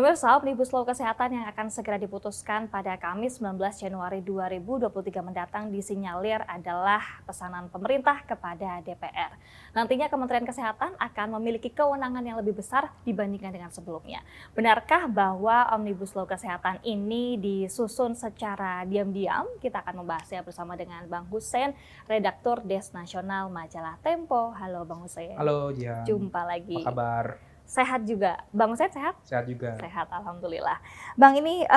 Pemirsa, Omnibus Law Kesehatan yang akan segera diputuskan pada Kamis 19 Januari 2023 mendatang disinyalir adalah pesanan pemerintah kepada DPR. Nantinya Kementerian Kesehatan akan memiliki kewenangan yang lebih besar dibandingkan dengan sebelumnya. Benarkah bahwa Omnibus Law Kesehatan ini disusun secara diam-diam? Kita akan membahasnya bersama dengan Bang Hussein, redaktur Desk Nasional Majalah Tempo. Halo Bang Hussein. Halo Jihan. Jumpa lagi. Apa kabar? Sehat juga. Bang Hussein sehat? Sehat juga. Sehat, alhamdulillah. Bang, ini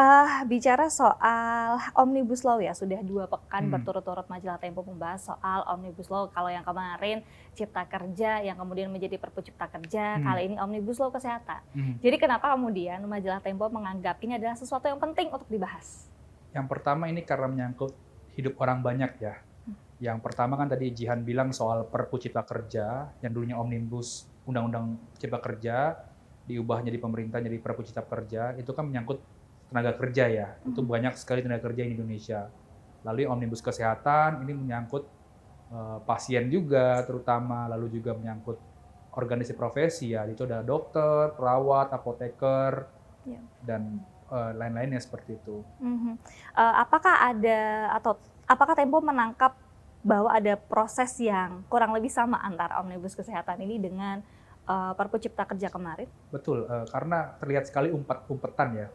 bicara soal Omnibus Law ya, sudah 2 pekan berturut-turut Majalah Tempo membahas soal Omnibus Law. Kalau yang kemarin Cipta Kerja, yang kemudian menjadi Perpu Cipta Kerja, kali ini Omnibus Law Kesehatan. Jadi kenapa kemudian Majalah Tempo menganggap ini adalah sesuatu yang penting untuk dibahas? Yang pertama ini karena menyangkut hidup orang banyak ya. Yang pertama kan tadi Jihan bilang soal Perpu Cipta Kerja, yang dulunya Omnibus Undang-Undang Cipta Kerja, diubah jadi pemerintah jadi Perpu Cipta Kerja, itu kan menyangkut tenaga kerja ya. Itu banyak sekali tenaga kerja di Indonesia. Lalu Omnibus Kesehatan, ini menyangkut pasien juga terutama, lalu juga menyangkut organisasi profesi ya. Itu ada dokter, perawat, apoteker, dan lain-lainnya seperti itu. Apakah ada atau apakah Tempo menangkap bahwa ada proses yang kurang lebih sama antara Omnibus Kesehatan ini dengan Perpu Cipta Kerja kemarin? Betul, karena terlihat sekali umpetan ya.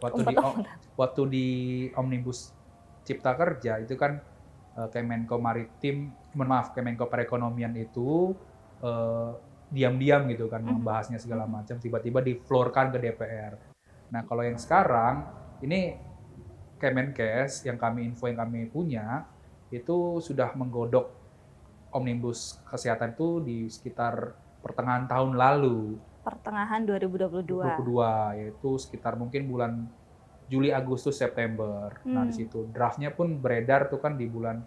Waktu di Omnibus Cipta Kerja itu kan Kemenko Perekonomian itu diam-diam gitu kan membahasnya segala macam, tiba-tiba difloorkan ke DPR. Nah kalau yang sekarang ini Kemenkes yang kami punya itu sudah menggodok Omnibus Kesehatan itu di sekitar pertengahan tahun lalu. Pertengahan 2022. Yaitu sekitar mungkin bulan Juli, Agustus, September. Nah di situ draftnya pun beredar tuh kan di bulan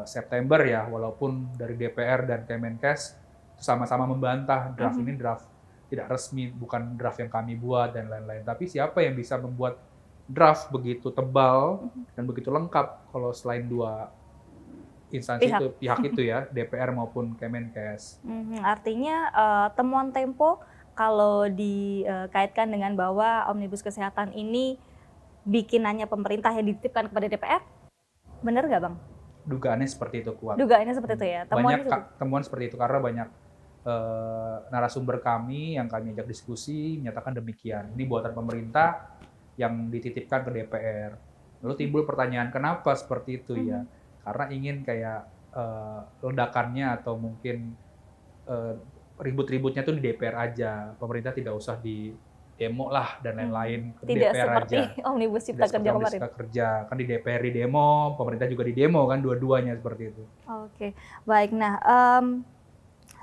September ya, walaupun dari DPR dan Kemenkes sama-sama membantah draft ini draft tidak resmi, bukan draft yang kami buat dan lain-lain. Tapi siapa yang bisa membuat draft begitu tebal dan begitu lengkap kalau selain 2 instansi pihak itu ya, DPR maupun Kemenkes. Artinya temuan Tempo kalau dikaitkan dengan bahwa Omnibus Kesehatan ini bikinannya pemerintah yang dititipkan kepada DPR, benar nggak Bang? Dugaannya seperti itu kuat. Dugaannya seperti itu ya? Temuan seperti itu karena banyak narasumber kami yang kami ajak diskusi menyatakan demikian. Ini buatan pemerintah yang dititipkan ke DPR. Lalu timbul pertanyaan kenapa seperti itu ya? Karena ingin kayak ledakannya atau mungkin ribut-ributnya tuh di DPR aja. Pemerintah tidak usah di demo lah dan lain-lain, ke tidak DPR seperti aja. Omnibus Cipta Kerja kemarin. Kan di DPR di demo, pemerintah juga di demo kan, dua-duanya seperti itu. Oke, baik. Nah,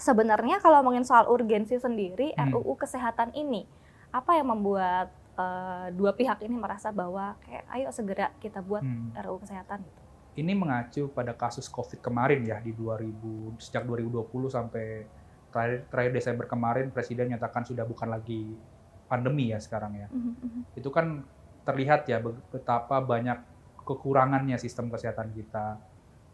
sebenarnya kalau ngomongin soal urgensi sendiri, RUU Kesehatan ini, apa yang membuat 2 pihak ini merasa bahwa kayak ayo segera kita buat RUU Kesehatan gitu? Ini mengacu pada kasus COVID kemarin ya, sejak 2020 sampai terakhir Desember kemarin Presiden nyatakan sudah bukan lagi pandemi ya sekarang ya. Itu kan terlihat ya betapa banyak kekurangannya sistem kesehatan kita.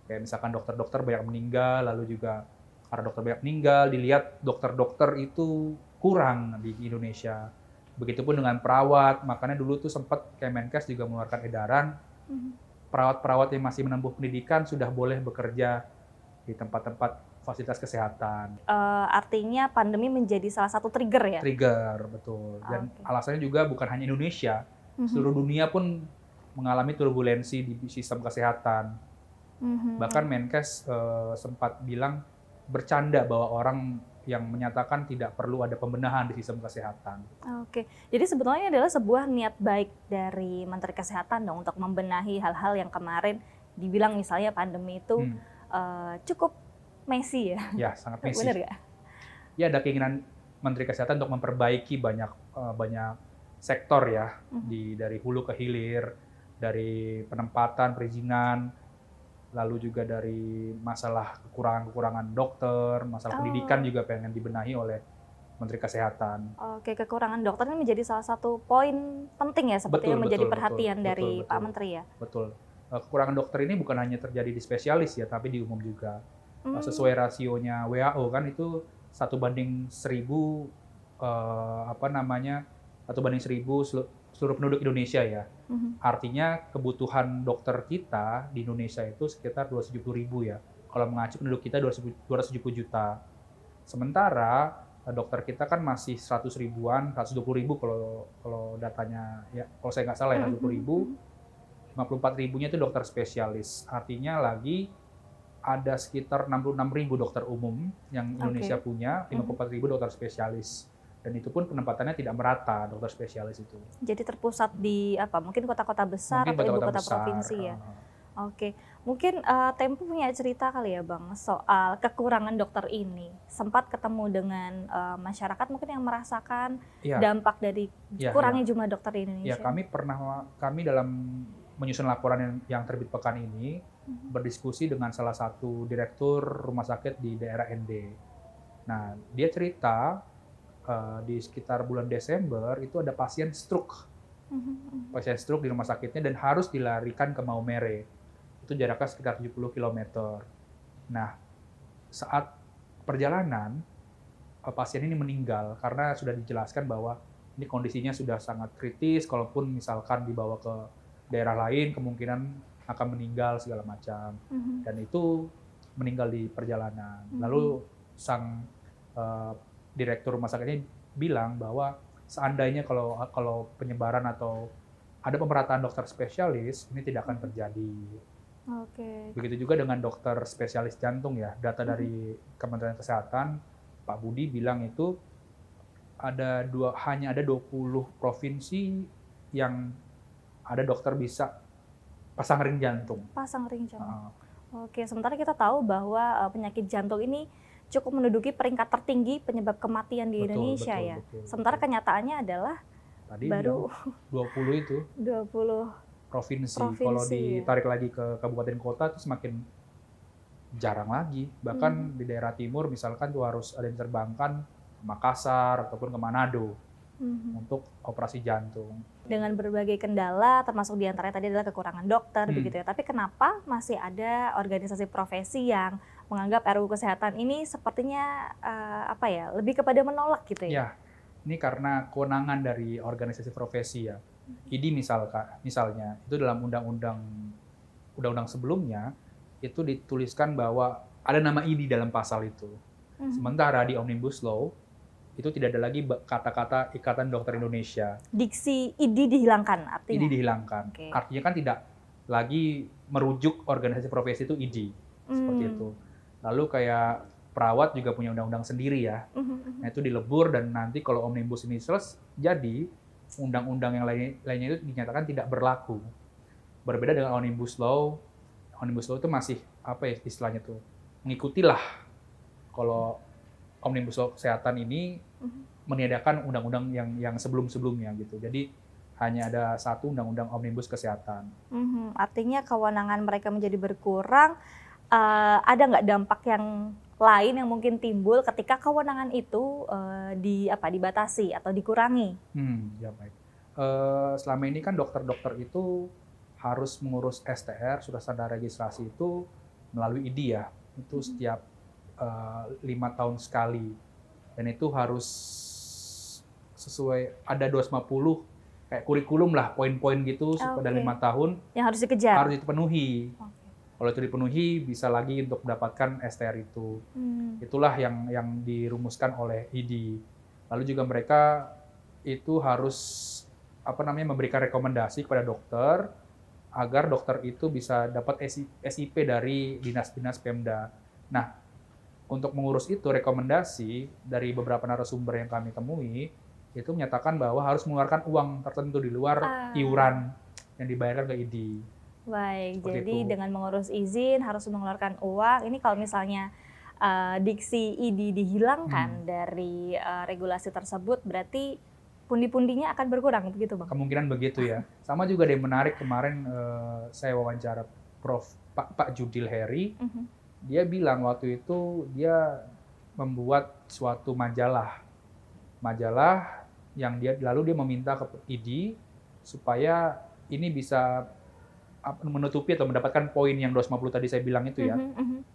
Kayak misalkan dokter-dokter banyak meninggal, lalu juga karena dokter banyak meninggal, dilihat dokter-dokter itu kurang di Indonesia. Begitupun dengan perawat, makanya dulu tuh sempat Kemenkes juga mengeluarkan edaran, perawat-perawat yang masih menempuh pendidikan sudah boleh bekerja di tempat-tempat fasilitas kesehatan. Artinya pandemi menjadi salah satu trigger ya? Trigger, betul. Dan alasannya juga bukan hanya Indonesia, seluruh dunia pun mengalami turbulensi di sistem kesehatan. Bahkan Menkes sempat bilang bercanda bahwa orang yang menyatakan tidak perlu ada pembenahan di sistem kesehatan. Oke, jadi sebetulnya adalah sebuah niat baik dari Menteri Kesehatan dong untuk membenahi hal-hal yang kemarin dibilang misalnya pandemi itu cukup messy ya? Ya, sangat messy. Benar nggak? Ya, ada keinginan Menteri Kesehatan untuk memperbaiki banyak sektor ya, dari hulu ke hilir, dari penempatan, perizinan, lalu juga dari masalah kekurangan dokter, masalah pendidikan juga pengen dibenahi oleh Menteri Kesehatan. Oke, kekurangan dokter ini menjadi salah satu poin penting ya, sepertinya menjadi perhatian dari Pak Menteri ya? Betul. Kekurangan dokter ini bukan hanya terjadi di spesialis ya, tapi di umum juga. Sesuai rasionya WHO kan itu 1 banding 1000 1 banding 1000 seluruh penduduk Indonesia ya. Mhm. Artinya kebutuhan dokter kita di Indonesia itu sekitar 270.000 ya. Kalau mengacu penduduk kita 270 juta. Sementara dokter kita kan masih 100 ribuan, 120.000 kalau datanya ya, kalau saya nggak salah ya, 120.000. 54.000-nya itu dokter spesialis. Artinya lagi ada sekitar 66.000 dokter umum yang Indonesia Oke. punya, 54.000 dokter spesialis. Dan itu pun penempatannya tidak merata dokter spesialis itu. Jadi terpusat di apa? Mungkin kota-kota besar Mungkin atau ibu kota-kota kota besar. provinsi ya? Oke, mungkin Tempo punya cerita kali ya Bang soal kekurangan dokter ini. Sempat ketemu dengan masyarakat mungkin yang merasakan Iya, dampak dari iya, iya. kurangnya jumlah dokter di Ya, Indonesia. kami dalam menyusun laporan yang terbit pekan ini berdiskusi dengan salah satu direktur rumah sakit di daerah ND. Nah, dia cerita di sekitar bulan Desember itu ada pasien stroke di rumah sakitnya dan harus dilarikan ke Maumere. Itu jaraknya sekitar 70 km. Nah, saat perjalanan pasien ini meninggal karena sudah dijelaskan bahwa ini kondisinya sudah sangat kritis, kalaupun misalkan dibawa ke daerah lain kemungkinan akan meninggal segala macam. Dan itu meninggal di perjalanan. Lalu sang direktur rumah sakit ini bilang bahwa seandainya kalau penyebaran atau ada pemerataan dokter spesialis, ini tidak akan terjadi. Oke. Begitu juga dengan dokter spesialis jantung ya. Data dari Kementerian Kesehatan, Pak Budi bilang itu hanya ada 20 provinsi yang ada dokter bisa pasang ring jantung. Pasang ring jantung. Oke, sementara kita tahu bahwa penyakit jantung ini cukup menduduki peringkat tertinggi penyebab kematian di Indonesia ya. Sementara kenyataannya adalah tadi baru 20 itu 20 provinsi. provinsi Kalau ya. ditarik lagi ke kabupaten kota itu semakin jarang lagi. Bahkan di daerah timur misalkan tuh harus ada yang diterbangkan ke Makassar ataupun ke Manado untuk operasi jantung. Dengan berbagai kendala, termasuk diantaranya tadi adalah kekurangan dokter, begitu ya. Tapi kenapa masih ada organisasi profesi yang menganggap RUU Kesehatan ini sepertinya lebih kepada menolak gitu ya? Ya, ini karena kewenangan dari organisasi profesi ya. IDI misalnya itu dalam undang-undang sebelumnya itu dituliskan bahwa ada nama IDI dalam pasal itu. Sementara di Omnibus Law itu tidak ada lagi kata-kata Ikatan Dokter Indonesia. Diksi IDI dihilangkan artinya? IDI dihilangkan. Okay. Artinya kan tidak lagi merujuk organisasi profesi itu IDI. Seperti itu. Lalu kayak perawat juga punya undang-undang sendiri ya. Nah itu dilebur dan nanti kalau Omnibus ini selesai, jadi undang-undang yang lainnya itu dinyatakan tidak berlaku. Berbeda dengan Omnibus Law itu masih istilahnya tuh mengikutilah kalau Omnibus Law Kesehatan ini meniadakan undang-undang yang sebelum-sebelumnya gitu. Jadi hanya ada satu undang-undang Omnibus Kesehatan. Artinya kewenangan mereka menjadi berkurang. Ada nggak dampak yang lain yang mungkin timbul ketika kewenangan itu dibatasi atau dikurangi? Ya baik. Selama ini kan dokter-dokter itu harus mengurus STR, surat tanda registrasi itu melalui IDI ya. Itu setiap 5 tahun sekali. Dan itu harus sesuai, ada 250 kayak kurikulum lah, poin-poin gitu pada 5 tahun. Yang harus dikejar? Harus dipenuhi. Kalau itu dipenuhi, bisa lagi untuk mendapatkan STR itu. Itulah yang dirumuskan oleh IDI. Lalu juga mereka itu harus memberikan rekomendasi kepada dokter agar dokter itu bisa dapat SIP dari dinas-dinas Pemda. Nah, untuk mengurus itu rekomendasi dari beberapa narasumber yang kami temui itu menyatakan bahwa harus mengeluarkan uang tertentu di luar iuran yang dibayarkan ke IDI. Baik, jadi dengan mengurus izin harus mengeluarkan uang. Ini kalau misalnya diksi IDI dihilangkan dari regulasi tersebut, berarti pundi-pundinya akan berkurang, begitu Bang? Kemungkinan begitu ya. Sama juga ada yang menarik kemarin saya wawancara Pak Judil Heri. Dia bilang waktu itu dia membuat suatu majalah yang lalu dia meminta ke IDI supaya ini bisa menutupi atau mendapatkan poin yang 250 tadi saya bilang itu ya.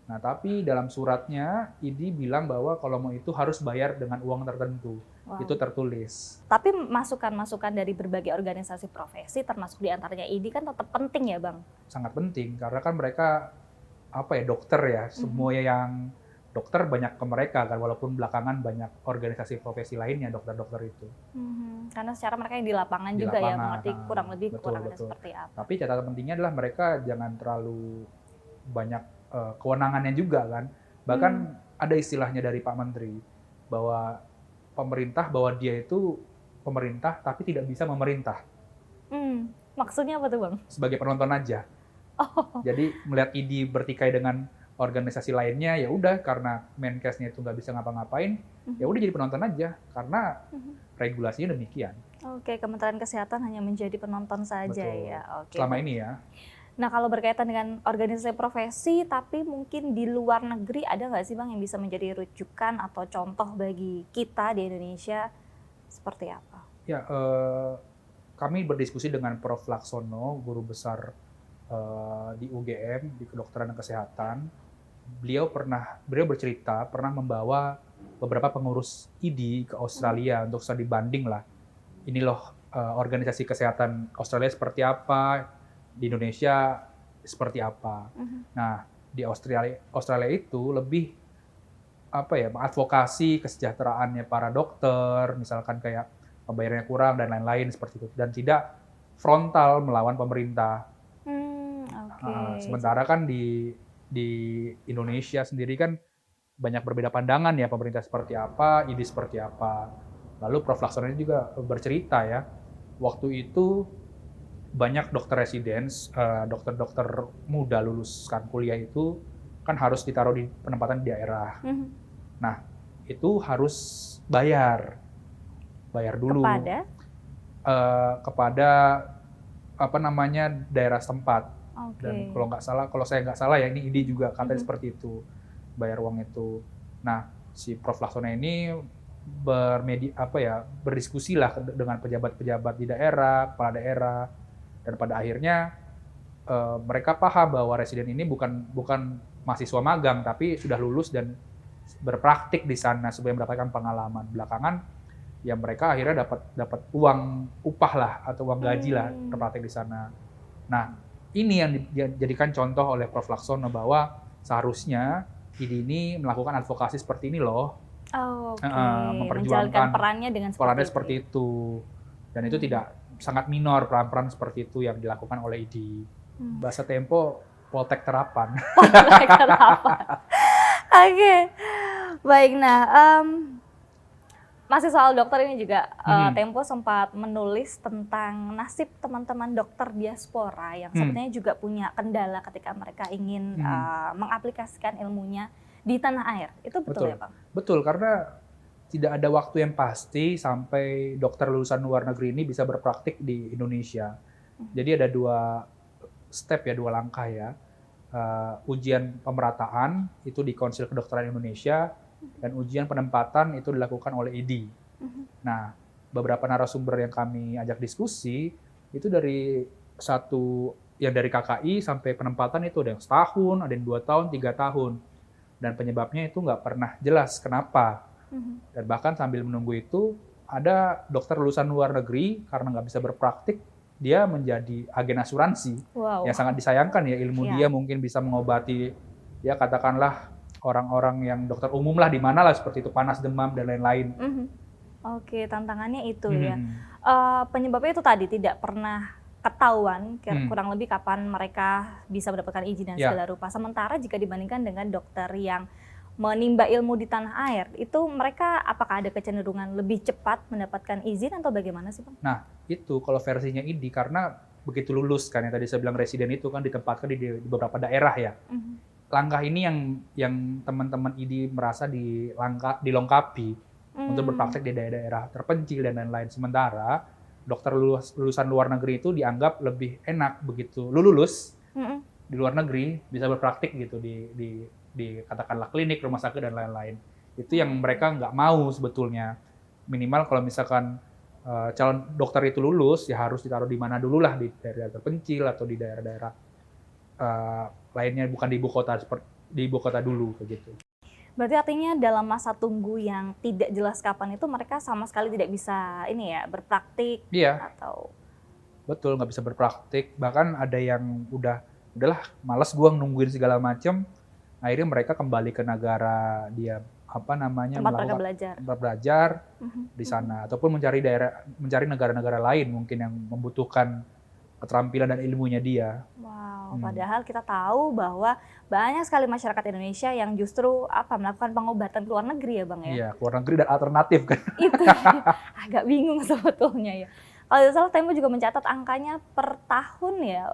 Nah, tapi dalam suratnya ID bilang bahwa kalau mau itu harus bayar dengan uang tertentu. Wow. Itu tertulis. Tapi masukan-masukan dari berbagai organisasi profesi, termasuk diantaranya ID kan tetap penting ya Bang? Sangat penting, karena kan mereka dokter ya. Semua yang dokter banyak ke mereka kan, walaupun belakangan banyak organisasi profesi lainnya dokter-dokter itu. Karena secara mereka yang di lapangan Di juga lapangan, ya mengerti kurang lebih betul. kekurangannya seperti apa. Tapi catatan pentingnya adalah mereka jangan terlalu banyak kewenangannya juga kan. Bahkan ada istilahnya dari Pak Menteri bahwa bahwa dia itu pemerintah tapi tidak bisa memerintah. Maksudnya apa tuh Bang? Sebagai penonton aja. Jadi melihat ID bertikai dengan organisasi lainnya, ya udah karena Menkesnya itu nggak bisa ngapa-ngapain, ya udah jadi penonton aja karena regulasinya demikian. Oke, Kementerian Kesehatan hanya menjadi penonton saja. Betul. Ya. Oke. Selama ini ya. Nah, kalau berkaitan dengan organisasi profesi, tapi mungkin di luar negeri ada nggak sih Bang yang bisa menjadi rujukan atau contoh bagi kita di Indonesia seperti apa? Ya, kami berdiskusi dengan Prof. Laksono, guru besar di UGM, di kedokteran dan kesehatan. Beliau bercerita pernah membawa beberapa pengurus ID ke Australia untuk studi banding lah. Ini loh organisasi kesehatan Australia seperti apa, di Indonesia seperti apa. Nah, di Australia itu lebih mengadvokasi kesejahteraannya para dokter, misalkan kayak pembayarannya kurang dan lain-lain seperti itu, dan tidak frontal melawan pemerintah. Sementara kan di Indonesia sendiri kan banyak berbeda pandangan ya, pemerintah seperti apa, ID seperti apa. Lalu Prof. Laksono juga bercerita ya, waktu itu banyak dokter residence, dokter-dokter muda lulusan kuliah itu kan harus ditaruh di penempatan di daerah. Nah, itu harus bayar dulu kepada daerah setempat. Dan kalau saya nggak salah ya, ini ID juga katanya seperti itu, bayar uang itu. Nah, si Prof. Laksono ini berdiskusi lah dengan pejabat-pejabat di daerah, kepala daerah. Dan pada akhirnya mereka paham bahwa residen ini bukan mahasiswa magang, tapi sudah lulus dan berpraktik di sana supaya mendapatkan pengalaman. Belakangan ya mereka akhirnya dapat uang upah lah atau uang gaji lah berpraktik di sana. Nah, ini yang dijadikan contoh oleh Prof. Laksono bahwa seharusnya ID ini melakukan advokasi seperti ini loh. Memperjuangkan perannya dengan seperti itu. Dan itu tidak sangat minor peran-peran seperti itu yang dilakukan oleh ID. Bahasa Tempo, Poltek Terapan. Poltek Terapan. Oke. Baik, nah masih soal dokter ini juga, Tempo sempat menulis tentang nasib teman-teman dokter diaspora yang sebenarnya juga punya kendala ketika mereka ingin mengaplikasikan ilmunya di tanah air. Itu betul ya Bang? Betul, karena tidak ada waktu yang pasti sampai dokter lulusan luar negeri ini bisa berpraktik di Indonesia. Jadi ada dua langkah ya. Ujian pemerataan itu di Konsil Kedokteran Indonesia, dan ujian penempatan itu dilakukan oleh ID. Nah, beberapa narasumber yang kami ajak diskusi, itu dari dari KKI sampai penempatan itu ada yang setahun, ada yang 2 tahun, 3 tahun. Dan penyebabnya itu nggak pernah jelas kenapa. Dan bahkan sambil menunggu itu, ada dokter lulusan luar negeri karena nggak bisa berpraktik, dia menjadi agen asuransi. Wow. Yang sangat disayangkan ya, ilmu dia mungkin bisa mengobati, ya katakanlah orang-orang yang dokter umum lah, di mana lah seperti itu, panas, demam, dan lain-lain. Oke, tantangannya itu ya. Penyebabnya itu tadi tidak pernah ketahuan, kurang lebih kapan mereka bisa mendapatkan izin dan segala rupa. Sementara jika dibandingkan dengan dokter yang menimba ilmu di tanah air, itu mereka apakah ada kecenderungan lebih cepat mendapatkan izin atau bagaimana sih Bang? Nah, itu kalau versinya ID, karena begitu lulus kan, yang tadi saya bilang residen itu kan ditempatkan di beberapa daerah ya. Langkah ini yang teman-teman ID merasa dilengkapi untuk berpraktek di daerah terpencil dan lain-lain. Sementara dokter lulusan luar negeri itu dianggap lebih enak begitu lulus di luar negeri bisa berpraktik gitu di katakanlah klinik, rumah sakit dan lain-lain. Itu yang mereka nggak mau sebetulnya. Minimal kalau misalkan calon dokter itu lulus, ya harus ditaruh di mana dulu lah, di daerah terpencil atau di daerah-daerah lainnya, bukan di ibu kota dulu begitu. Berarti artinya dalam masa tunggu yang tidak jelas kapan itu mereka sama sekali tidak bisa ini ya berpraktik. Iya. Atau Betul, nggak bisa berpraktik. Bahkan ada yang udahlah malas gua nungguin segala macam. Akhirnya mereka kembali ke negara dia tempat mereka belajar di sana, ataupun mencari negara-negara lain mungkin yang membutuhkan keterampilan dan ilmunya dia. Wow, padahal kita tahu bahwa banyak sekali masyarakat Indonesia yang justru melakukan pengobatan ke luar negeri ya Bang ya? Iya, ke luar negeri dan alternatif kan. Itu agak bingung sebetulnya ya. Kalau tidak salah Tempo juga mencatat angkanya per tahun ya,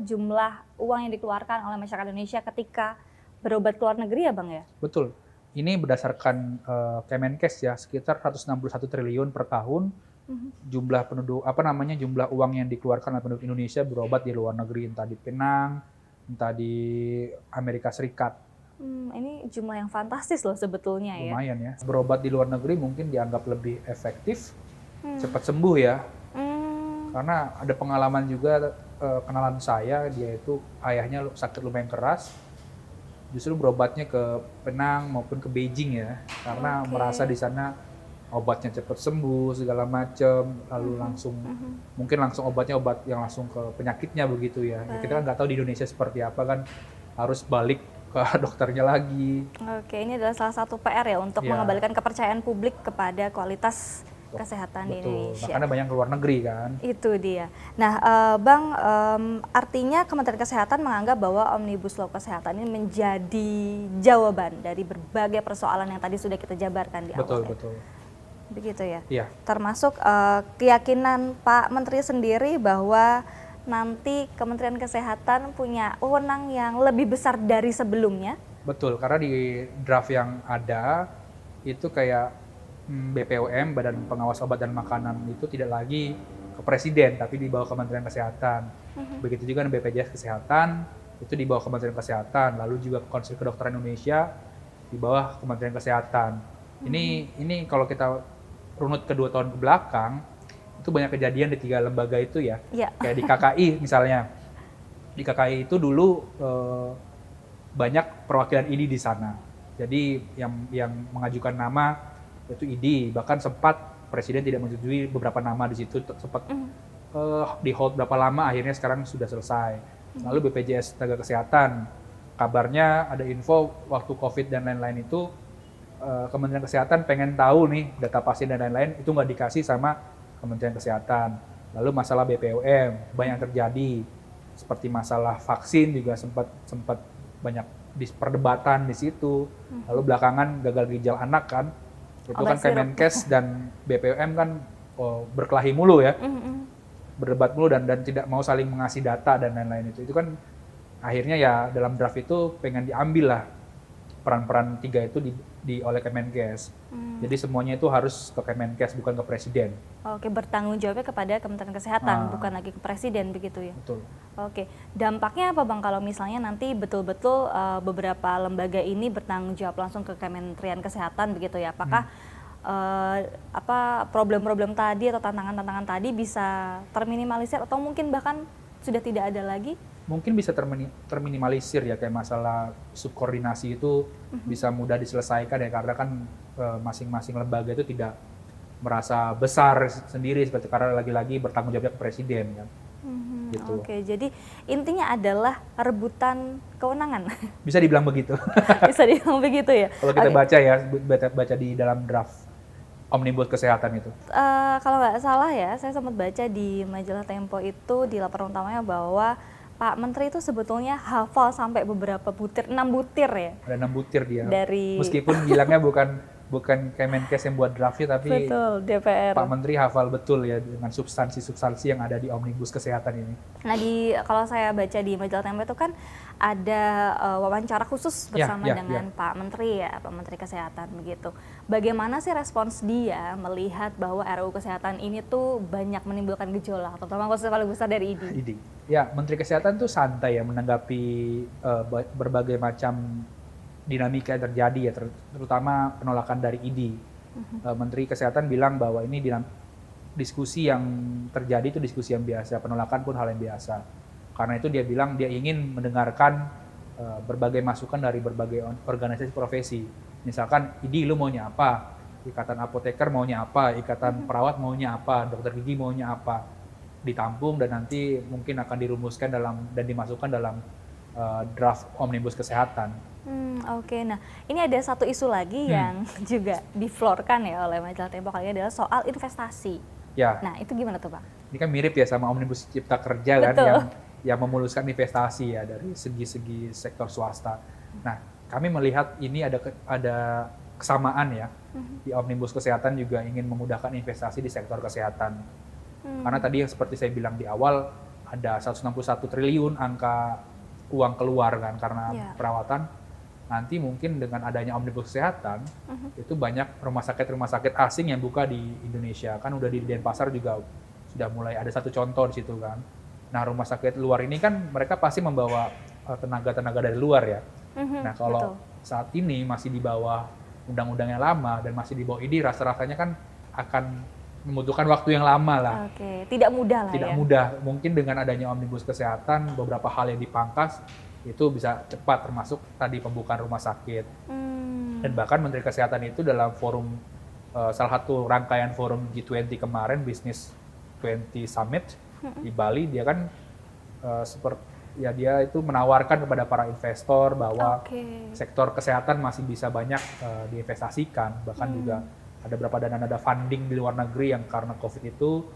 jumlah uang yang dikeluarkan oleh masyarakat Indonesia ketika berobat ke luar negeri ya Bang ya? Betul. Ini berdasarkan Kemenkes ya, sekitar 161 triliun per tahun. Jumlah penduduk jumlah uang yang dikeluarkan oleh penduduk Indonesia berobat di luar negeri, entah di Penang, entah di Amerika Serikat. Ini jumlah yang fantastis loh sebetulnya ya. Lumayan ya. Berobat di luar negeri mungkin dianggap lebih efektif, cepat sembuh ya. Karena ada pengalaman juga kenalan saya, dia itu ayahnya sakit lumayan keras. Justru berobatnya ke Penang maupun ke Beijing ya, karena merasa di sana obatnya cepat sembuh segala macam, lalu mungkin langsung obat yang langsung ke penyakitnya begitu ya. Kita kan nggak tahu di Indonesia seperti apa kan, harus balik ke dokternya lagi. Oke, ini adalah salah satu PR ya untuk mengembalikan kepercayaan publik kepada kualitas kesehatan di Indonesia. Makanya banyak keluar negeri kan. Itu dia. Nah, Bang, artinya Kementerian Kesehatan menganggap bahwa Omnibus Law Kesehatan ini menjadi jawaban dari berbagai persoalan yang tadi sudah kita jabarkan di awal. Betul. Begitu ya? Iya. Termasuk keyakinan Pak Menteri sendiri bahwa nanti Kementerian Kesehatan punya wewenang yang lebih besar dari sebelumnya. Betul, karena di draft yang ada itu kayak BPOM, Badan Pengawas Obat dan Makanan itu tidak lagi ke Presiden, tapi di bawah Kementerian Kesehatan. Begitu juga dengan BPJS Kesehatan, itu di bawah Kementerian Kesehatan. Lalu juga Konsil Kedokteran Indonesia di bawah Kementerian Kesehatan. Ini kalau kita runut ke 2 tahun ke belakang, itu banyak kejadian di 3 lembaga itu ya. Kayak di KKI misalnya. Di KKI itu dulu banyak perwakilan ID di sana. Jadi yang mengajukan nama itu ID, bahkan sempat Presiden tidak menyetujui beberapa nama di situ, sempat di hold berapa lama, akhirnya sekarang sudah selesai. Lalu BPJS Tenaga Kesehatan, kabarnya ada info waktu COVID dan lain-lain itu Kementerian Kesehatan pengen tahu nih data pasien dan lain-lain, itu nggak dikasih sama Kementerian Kesehatan. Lalu masalah BPOM banyak terjadi, seperti masalah vaksin juga sempat banyak perdebatan di situ. Lalu belakangan gagal ginjal anak kan, itu kan Kemenkes dan BPOM kan berkelahi mulu ya, berdebat mulu dan tidak mau saling mengasih data dan lain-lain itu kan akhirnya ya dalam draft itu pengen diambil lah peran-peran 3 itu oleh Kemenkes. Jadi semuanya itu harus ke Kemenkes, bukan ke Presiden. Oke, bertanggung jawabnya kepada Kementerian Kesehatan, bukan lagi ke Presiden begitu ya? Betul. Oke, dampaknya apa Bang kalau misalnya nanti betul-betul beberapa lembaga ini bertanggung jawab langsung ke Kementerian Kesehatan begitu ya? Apakah problem-problem tadi atau tantangan-tantangan tadi bisa terminimalisir atau mungkin bahkan sudah tidak ada lagi? Mungkin bisa terminimalisir ya, kayak masalah subkoordinasi itu bisa mudah diselesaikan ya, karena kan masing-masing lembaga itu tidak merasa besar sendiri seperti, karena lagi-lagi bertanggung jawabnya ke Presiden kan. Gitu. Oke, jadi intinya adalah rebutan kewenangan. Bisa dibilang begitu. Bisa dibilang begitu ya. Kalau kita baca di dalam draft Omnibus Kesehatan itu. Kalau nggak salah ya, saya sempat baca di majalah Tempo itu di laporan utamanya bahwa Pak Menteri itu sebetulnya hafal sampai beberapa butir, 6 butir ya. Ada 6 butir dia. Dari meskipun bilangnya bukan Kemenkes yang buat draftnya, tapi betul, DPR. Pak Menteri hafal betul ya dengan substansi-substansi yang ada di Omnibus Kesehatan ini. Nah, kalau saya baca di majalah Tempo itu kan ada wawancara khusus bersama dengan Pak Menteri ya, Pak Menteri Kesehatan begitu. Bagaimana sih respons dia melihat bahwa RUU Kesehatan ini tuh banyak menimbulkan gejolak, terutama khusus paling besar dari ID? Ya, Menteri Kesehatan tuh santai ya menanggapi berbagai macam dinamika yang terjadi ya, terutama penolakan dari ID. Menteri Kesehatan bilang bahwa ini diskusi yang terjadi itu diskusi yang biasa, penolakan pun hal yang biasa. Karena itu dia bilang dia ingin mendengarkan berbagai masukan dari berbagai organisasi profesi. Misalkan, IDI lu maunya apa? Ikatan Apoteker maunya apa? Ikatan Perawat maunya apa? Dokter gigi maunya apa? Ditampung dan nanti mungkin akan dirumuskan dan dimasukkan dalam draft Omnibus Kesehatan. Oke. Nah, ini ada satu isu lagi yang juga diflorkan ya oleh majalah Tempo kali ini adalah soal investasi. Ya. Nah, itu gimana tuh, Bang? Ini kan mirip ya sama Omnibus Cipta Kerja kan, yang memuluskan investasi ya dari segi-segi sektor swasta. Nah, kami melihat ini ada kesamaan ya. Di Omnibus Kesehatan juga ingin memudahkan investasi di sektor kesehatan. Karena tadi yang seperti saya bilang di awal, ada 161 triliun angka uang keluar kan karena perawatan. Nanti mungkin dengan adanya Omnibus Kesehatan, itu banyak rumah sakit asing yang buka di Indonesia. Kan udah di Denpasar juga sudah mulai ada satu contoh di situ kan. Nah, rumah sakit luar ini kan mereka pasti membawa tenaga-tenaga dari luar ya. Nah, kalau saat ini masih di bawah undang-undang yang lama dan masih di bawah IDI, rasa-rasanya kan akan membutuhkan waktu yang lama lah. Oke, tidak mudah lah tidak ya. mudah. Mungkin dengan adanya Omnibus Kesehatan, beberapa hal yang dipangkas, itu bisa cepat, termasuk tadi pembukaan rumah sakit. Dan bahkan Menteri Kesehatan itu dalam forum, salah satu rangkaian forum G20 kemarin, Business 20 Summit di Bali, dia kan dia itu menawarkan kepada para investor bahwa sektor kesehatan masih bisa banyak diinvestasikan, bahkan juga ada beberapa dana funding di luar negeri yang karena COVID itu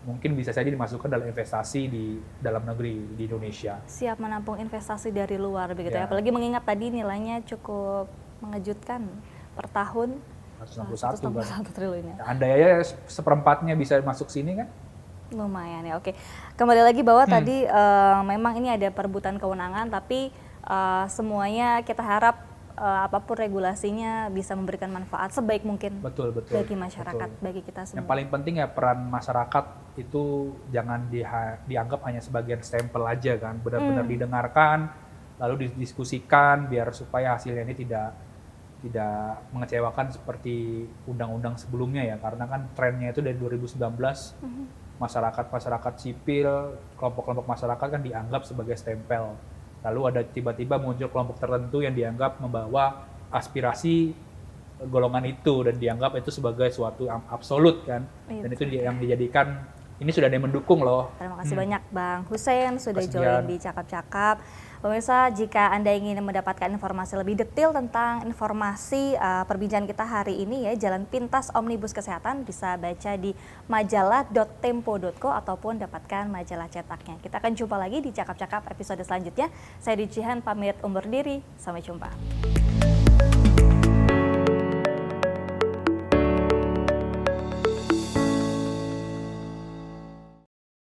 mungkin bisa saja dimasukkan dalam investasi di dalam negeri di Indonesia. Siap menampung investasi dari luar begitu ya. Apalagi mengingat tadi nilainya cukup mengejutkan per tahun 161 triliun. Nah, andai aja seperempatnya bisa masuk sini kan? Lumayan ya, oke. Kembali lagi bahwa tadi memang ini ada perebutan kewenangan, tapi semuanya kita harap apapun regulasinya bisa memberikan manfaat sebaik mungkin bagi masyarakat, bagi kita semua. Yang paling penting ya peran masyarakat itu jangan dianggap hanya sebagian stempel aja kan, benar-benar didengarkan, lalu didiskusikan biar supaya hasilnya ini tidak mengecewakan seperti undang-undang sebelumnya ya, karena kan trennya itu dari 2019 masyarakat sipil, kelompok-kelompok masyarakat kan dianggap sebagai stempel. Lalu ada tiba-tiba muncul kelompok tertentu yang dianggap membawa aspirasi golongan itu dan dianggap itu sebagai suatu absolut kan. Dan itu yang dijadikan, ini sudah ada yang mendukung loh. Terima kasih banyak Bang Hussein sudah join di Cakap-Cakap. Pemirsa, jika Anda ingin mendapatkan informasi lebih detail tentang informasi perbincangan kita hari ini ya, Jalan Pintas Omnibus Kesehatan, bisa baca di majalah.tempo.co ataupun dapatkan majalah cetaknya. Kita akan jumpa lagi di Cakap-Cakap episode selanjutnya. Saya Dicihan pamit undur diri, sampai jumpa.